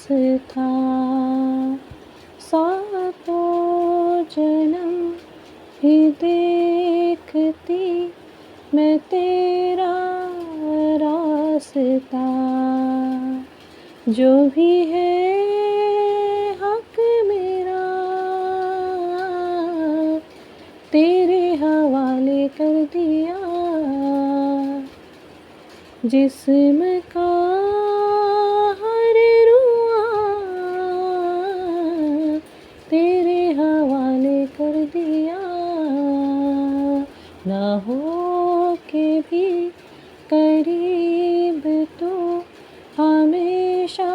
रास्ता, सातों जन्म भी देखती मैं तेरा रास्ता। जो भी है हक मेरा तेरे हवाले कर दिया। जिस्म का हर रुआ तेरे हवाले कर दिया। ना हो के भी करीब तो हमेशा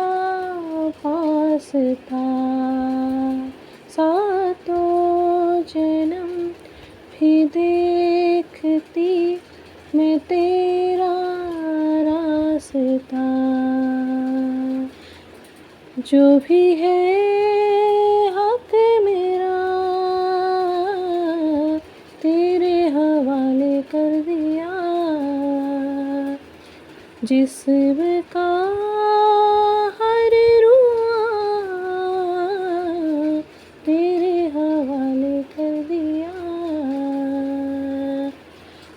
पास था। सातों जन्म भी देखती मैं तेरा रास्ता। जो भी है हक मेरा तेरे हवाले कर दिया। जिस्म का हर रुआ तेरे हवाले कर दिया।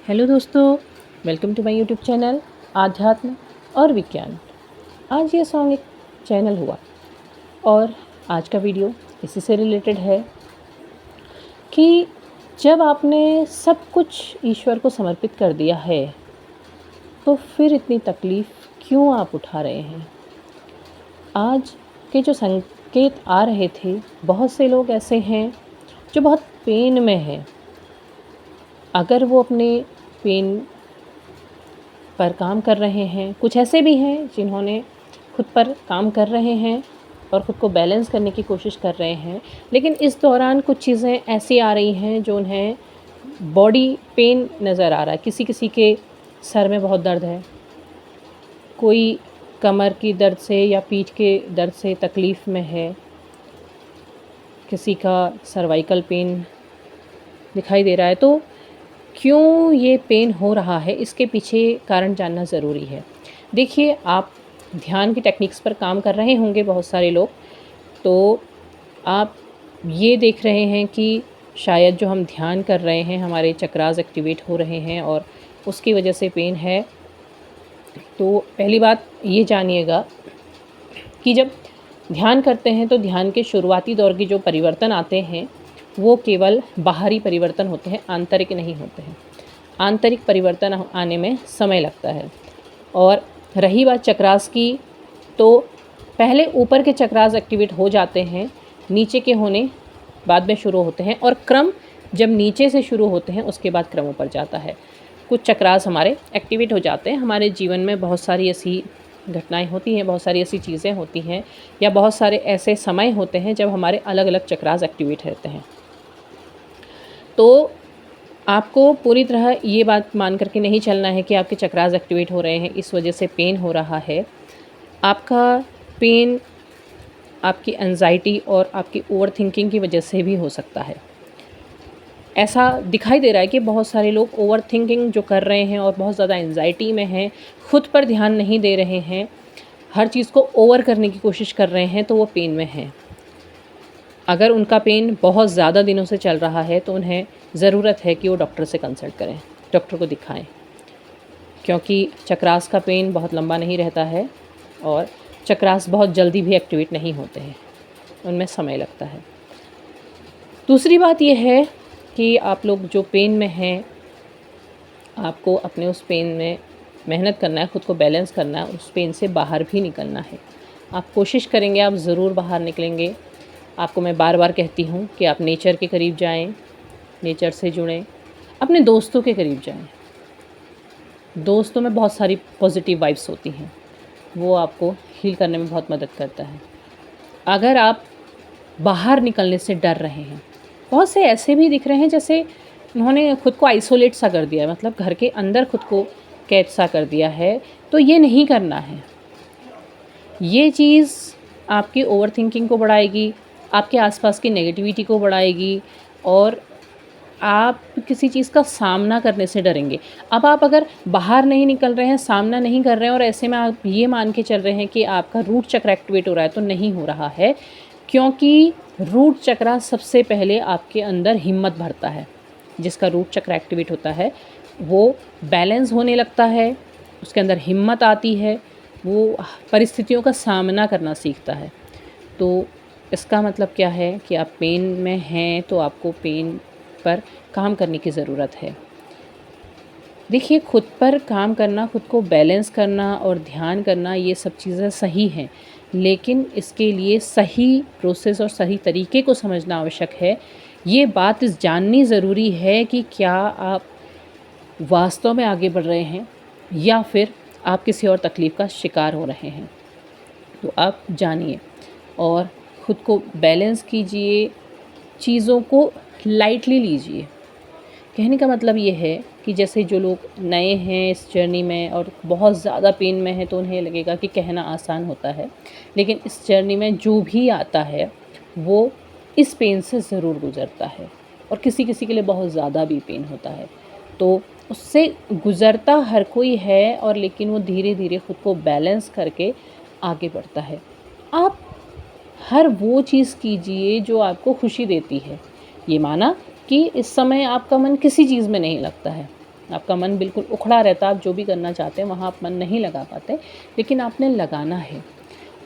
हेलो दोस्तों, welcome to my YouTube channel आध्यात्म और विज्ञान। आज ये सॉन्ग एक चैनल हुआ और आज का वीडियो इसी से रिलेटेड है कि जब आपने सब कुछ ईश्वर को समर्पित कर दिया है तो फिर इतनी तकलीफ़ क्यों आप उठा रहे हैं। आज के जो संकेत आ रहे थे, बहुत से लोग ऐसे हैं जो बहुत पेन में हैं। अगर वो अपने पेन पर काम कर रहे हैं, कुछ ऐसे भी हैं जिन्होंने खुद पर काम कर रहे हैं और ख़ुद को बैलेंस करने की कोशिश कर रहे हैं, लेकिन इस दौरान कुछ चीज़ें ऐसी आ रही हैं जो उन्हें बॉडी पेन नज़र आ रहा है। किसी किसी के सर में बहुत दर्द है, कोई कमर की दर्द से या पीठ के दर्द से तकलीफ़ में है, किसी का सर्वाइकल पेन दिखाई दे रहा है। तो क्यों ये पेन हो रहा है, इसके पीछे कारण जानना ज़रूरी है। देखिए, आप ध्यान की टेक्निक्स पर काम कर रहे होंगे बहुत सारे लोग, तो आप ये देख रहे हैं कि शायद जो हम ध्यान कर रहे हैं हमारे चक्रास एक्टिवेट हो रहे हैं और उसकी वजह से पेन है। तो पहली बात ये जानिएगा कि जब ध्यान करते हैं तो ध्यान के शुरुआती दौर की जो परिवर्तन आते हैं वो केवल बाहरी परिवर्तन होते हैं, आंतरिक नहीं होते हैं। आंतरिक परिवर्तन आने में समय लगता है। और रही बात चक्रास की, तो पहले ऊपर के चक्रास एक्टिवेट हो जाते हैं, नीचे के होने बाद में शुरू होते हैं, और क्रम जब नीचे से शुरू होते हैं उसके बाद क्रम ऊपर जाता है। कुछ चक्रास हमारे एक्टिवेट हो जाते हैं। हमारे जीवन में बहुत सारी ऐसी घटनाएं होती हैं, बहुत सारी ऐसी चीज़ें होती हैं, या बहुत सारे ऐसे समय होते हैं जब हमारे अलग अलग चक्रास एक्टिवेट रहते हैं। तो आपको पूरी तरह ये बात मान करके नहीं चलना है कि आपके चक्रास एक्टिवेट हो रहे हैं इस वजह से पेन हो रहा है। आपका पेन आपकी एंजाइटी और आपकी ओवर थिंकिंग की वजह से भी हो सकता है। ऐसा दिखाई दे रहा है कि बहुत सारे लोग ओवर थिंकिंग जो कर रहे हैं और बहुत ज़्यादा एंजाइटी में हैं, खुद पर ध्यान नहीं दे रहे हैं, हर चीज़ को ओवर करने की कोशिश कर रहे हैं, तो वो पेन में हैं। अगर उनका पेन बहुत ज़्यादा दिनों से चल रहा है तो उन्हें ज़रूरत है कि वो डॉक्टर से कंसल्ट करें, डॉक्टर को दिखाएं, क्योंकि चक्रास का पेन बहुत लंबा नहीं रहता है और चक्रास बहुत जल्दी भी एक्टिवेट नहीं होते हैं, उनमें समय लगता है। दूसरी बात यह है कि आप लोग जो पेन में हैं, आपको अपने उस पेन में मेहनत करना है, ख़ुद को बैलेंस करना है, उस पेन से बाहर भी निकलना है। आप कोशिश करेंगे, आप ज़रूर बाहर निकलेंगे। आपको मैं बार बार कहती हूँ कि आप नेचर के करीब जाएं, नेचर से जुड़ें, अपने दोस्तों के करीब जाएं। दोस्तों में बहुत सारी पॉजिटिव वाइब्स होती हैं, वो आपको हील करने में बहुत मदद करता है। अगर आप बाहर निकलने से डर रहे हैं, बहुत से ऐसे भी दिख रहे हैं जैसे उन्होंने खुद को आइसोलेट सा कर दिया है, मतलब घर के अंदर खुद को कैद सा कर दिया है, तो ये नहीं करना है। ये चीज़ आपकी ओवरथिंकिंग को बढ़ाएगी, आपके आसपास की नेगेटिविटी को बढ़ाएगी और आप किसी चीज़ का सामना करने से डरेंगे। अब आप अगर बाहर नहीं निकल रहे हैं, सामना नहीं कर रहे हैं और ऐसे में आप ये मान के चल रहे हैं कि आपका रूट चक्र एक्टिवेट हो रहा है, तो नहीं हो रहा है, क्योंकि रूट चक्र सबसे पहले आपके अंदर हिम्मत भरता है। जिसका रूट चक्र एक्टिवेट होता है वो बैलेंस होने लगता है, उसके अंदर हिम्मत आती है, वो परिस्थितियों का सामना करना सीखता है। तो इसका मतलब क्या है कि आप पेन में हैं तो आपको पेन पर काम करने की ज़रूरत है। देखिए, खुद पर काम करना, खुद को बैलेंस करना और ध्यान करना, ये सब चीज़ें सही हैं, लेकिन इसके लिए सही प्रोसेस और सही तरीके को समझना आवश्यक है। ये बात जाननी ज़रूरी है कि क्या आप वास्तव में आगे बढ़ रहे हैं या फिर आप किसी और तकलीफ़ का शिकार हो रहे हैं। तो आप जानिए और ख़ुद को बैलेंस कीजिए, चीज़ों को लाइटली लीजिए। कहने का मतलब ये है कि जैसे जो लोग नए हैं इस जर्नी में और बहुत ज़्यादा पेन में हैं, तो उन्हें लगेगा कि कहना आसान होता है, लेकिन इस जर्नी में जो भी आता है वो इस पेन से ज़रूर गुज़रता है और किसी किसी के लिए बहुत ज़्यादा भी पेन होता है। तो उससे गुज़रता हर कोई है, और लेकिन वो धीरे धीरे ख़ुद को बैलेंस करके आगे बढ़ता है। आप हर वो चीज़ कीजिए जो आपको खुशी देती है। ये माना कि इस समय आपका मन किसी चीज़ में नहीं लगता है, आपका मन बिल्कुल उखड़ा रहता है, आप जो भी करना चाहते हैं वहाँ आप मन नहीं लगा पाते, लेकिन आपने लगाना है।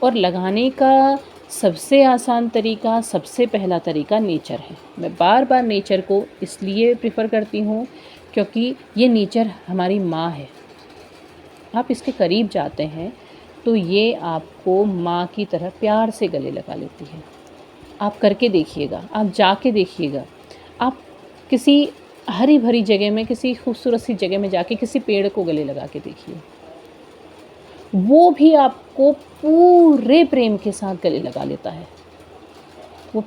और लगाने का सबसे आसान तरीका, सबसे पहला तरीका नेचर है। मैं बार बार नेचर को इसलिए प्रेफर करती हूँ क्योंकि ये नेचर हमारी माँ है। आप इसके करीब जाते हैं तो ये आपको माँ की तरह प्यार से गले लगा लेती है। आप करके देखिएगा, आप जाके देखिएगा, आप किसी हरी भरी जगह में, किसी खूबसूरत सी जगह में जाके किसी पेड़ को गले लगा के देखिए, वो भी आपको पूरे प्रेम के साथ गले लगा लेता है। वो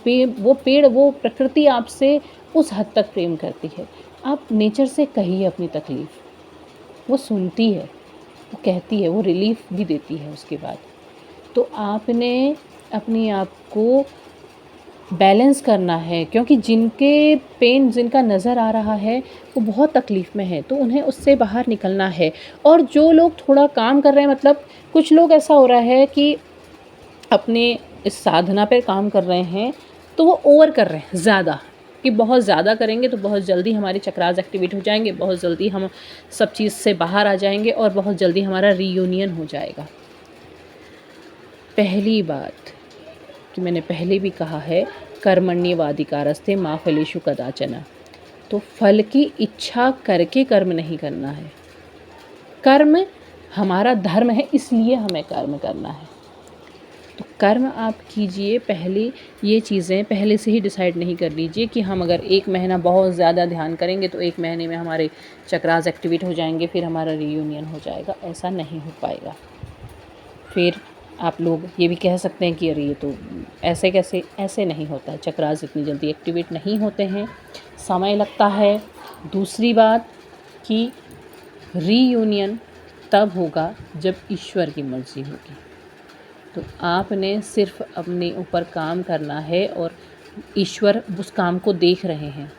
पेड़, वो प्रकृति आपसे उस हद तक प्रेम करती है। आप नेचर से कहिए अपनी तकलीफ़, वो सुनती है, वो कहती है, वो रिलीफ़ भी देती है उसके बाद। तो आपने अपने आप को बैलेंस करना है, क्योंकि जिनके पेन, जिनका नज़र आ रहा है वो बहुत तकलीफ़ में है, तो उन्हें उससे बाहर निकलना है। और जो लोग थोड़ा काम कर रहे हैं, मतलब कुछ लोग ऐसा हो रहा है कि अपने इस साधना पे काम कर रहे हैं तो वो ओवर कर रहे हैं ज़्यादा, कि बहुत ज़्यादा करेंगे तो बहुत जल्दी हमारे चक्रास एक्टिवेट हो जाएंगे, बहुत जल्दी हम सब चीज़ से बाहर आ जाएंगे और बहुत जल्दी हमारा रीयूनियन हो जाएगा। पहली बात कि मैंने पहले भी कहा है, कर्मण्येवाधिकारस्ते मा फलेषु कदाचन। तो फल की इच्छा करके कर्म नहीं करना है। कर्म हमारा धर्म है, इसलिए हमें कर्म करना है। तो कर्म आप कीजिए। पहले ये चीज़ें पहले से ही डिसाइड नहीं कर लीजिए कि हम अगर 1 महीना बहुत ज़्यादा ध्यान करेंगे तो 1 महीने में हमारे चक्रास एक्टिवेट हो जाएंगे, फिर हमारा रीयूनियन हो जाएगा। ऐसा नहीं हो पाएगा। फिर आप लोग ये भी कह सकते हैं कि अरे ये तो ऐसे कैसे, ऐसे नहीं होता है। चक्रास इतनी जल्दी एक्टिवेट नहीं होते हैं, समय लगता है। दूसरी बात कि रीयूनियन तब होगा जब ईश्वर की मर्ज़ी होगी। तो आपने सिर्फ अपने ऊपर काम करना है और ईश्वर उस काम को देख रहे हैं।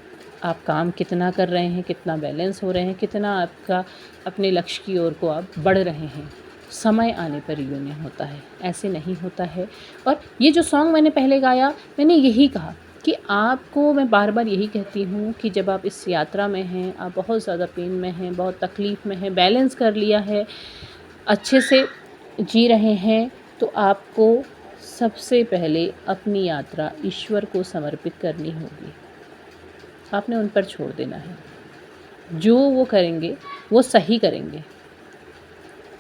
आप काम कितना कर रहे हैं, कितना बैलेंस हो रहे हैं, कितना आपका अपने लक्ष्य की ओर को आप बढ़ रहे हैं। समय आने पर यूनियन होता है, ऐसे नहीं होता है। और ये जो सॉन्ग मैंने पहले गाया, मैंने यही कहा कि आपको, मैं बार बार यही कहती हूँ कि जब आप इस यात्रा में हैं, आप बहुत ज़्यादा पेन में हैं, बहुत तकलीफ़ में हैं, बैलेंस कर लिया है, अच्छे से जी रहे हैं, तो आपको सबसे पहले अपनी यात्रा ईश्वर को समर्पित करनी होगी। आपने उन पर छोड़ देना है। जो वो करेंगे वो सही करेंगे।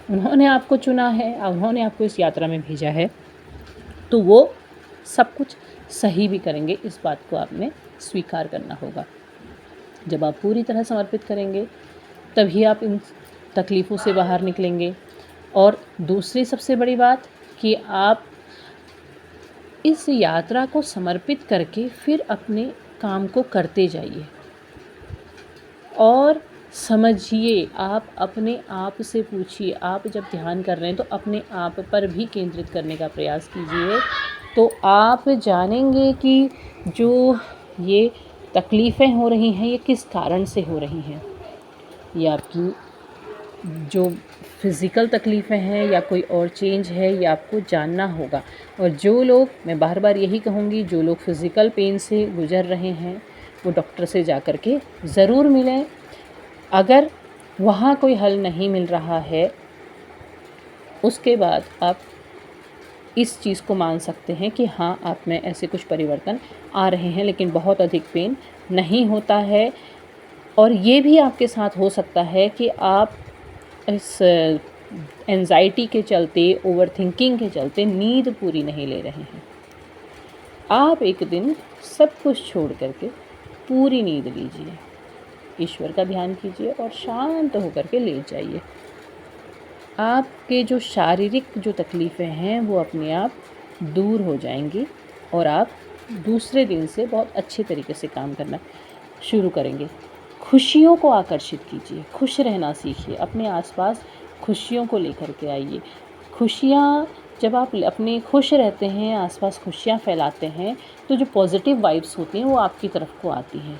उन्होंने आपको चुना है, उन्होंने आपको इस यात्रा में भेजा है, तो वो सब कुछ सही भी करेंगे। इस बात को आपने स्वीकार करना होगा। जब आप पूरी तरह समर्पित करेंगे तभी आप इन तकलीफ़ों से बाहर निकलेंगे। और दूसरी सबसे बड़ी बात कि आप इस यात्रा को समर्पित करके फिर अपने काम को करते जाइए और समझिए। आप अपने आप से पूछिए, आप जब ध्यान कर रहे हैं तो अपने आप पर भी केंद्रित करने का प्रयास कीजिए। तो आप जानेंगे कि जो ये तकलीफ़ें हो रही हैं ये किस कारण से हो रही हैं। ये आपकी जो फ़िज़िकल तकलीफ़ें हैं या कोई और चेंज है, ये आपको जानना होगा। और जो लोग, मैं बार बार यही कहूँगी, जो लोग फ़िज़िकल पेन से गुज़र रहे हैं वो डॉक्टर से जा कर के ज़रूर मिलें। अगर वहाँ कोई हल नहीं मिल रहा है, उसके बाद आप इस चीज़ को मान सकते हैं कि हाँ, आप में ऐसे कुछ परिवर्तन आ रहे हैं, लेकिन बहुत अधिक पेन नहीं होता है। और ये भी आपके साथ हो सकता है कि आप इस एंजाइटी के चलते, ओवरथिंकिंग के चलते नींद पूरी नहीं ले रहे हैं। आप एक दिन सब कुछ छोड़ कर के पूरी नींद लीजिए, ईश्वर का ध्यान कीजिए और शांत होकर के लेट जाइए। आपके जो शारीरिक जो तकलीफ़ें हैं वो अपने आप दूर हो जाएंगी और आप दूसरे दिन से बहुत अच्छे तरीके से काम करना शुरू करेंगे। खुशियों को आकर्षित कीजिए, खुश रहना सीखिए, अपने आसपास खुशियों को लेकर के आइए। खुशियाँ जब आप अपने खुश रहते हैं, आसपास खुशियाँ फैलाते हैं, तो जो पॉजिटिव वाइब्स होती हैं वो आपकी तरफ को आती हैं।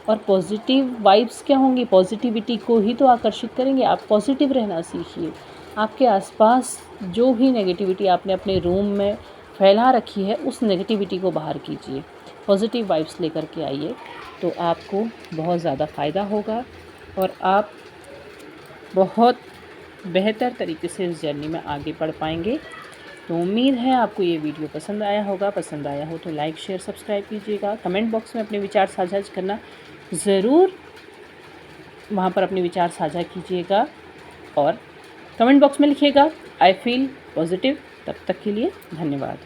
और पॉजिटिव वाइब्स क्या होंगी, पॉजिटिविटी को ही तो आकर्षित करेंगे। आप पॉजिटिव रहना सीखिए। आपके आसपास जो भी नेगेटिविटी आपने अपने रूम में फैला रखी है, उस नेगेटिविटी को बाहर कीजिए, पॉजिटिव वाइब्स लेकर के आइए, तो आपको बहुत ज़्यादा फ़ायदा होगा और आप बहुत बेहतर तरीके से इस जर्नी में आगे बढ़ पाएंगे। तो उम्मीद है आपको ये वीडियो पसंद आया होगा। पसंद आया हो तो लाइक, शेयर, सब्सक्राइब कीजिएगा। कमेंट बॉक्स में अपने विचार साझा करना ज़रूर, वहाँ पर अपने विचार साझा कीजिएगा और कमेंट बॉक्स में लिखिएगा आई फील पॉजिटिव। तब तक के लिए धन्यवाद।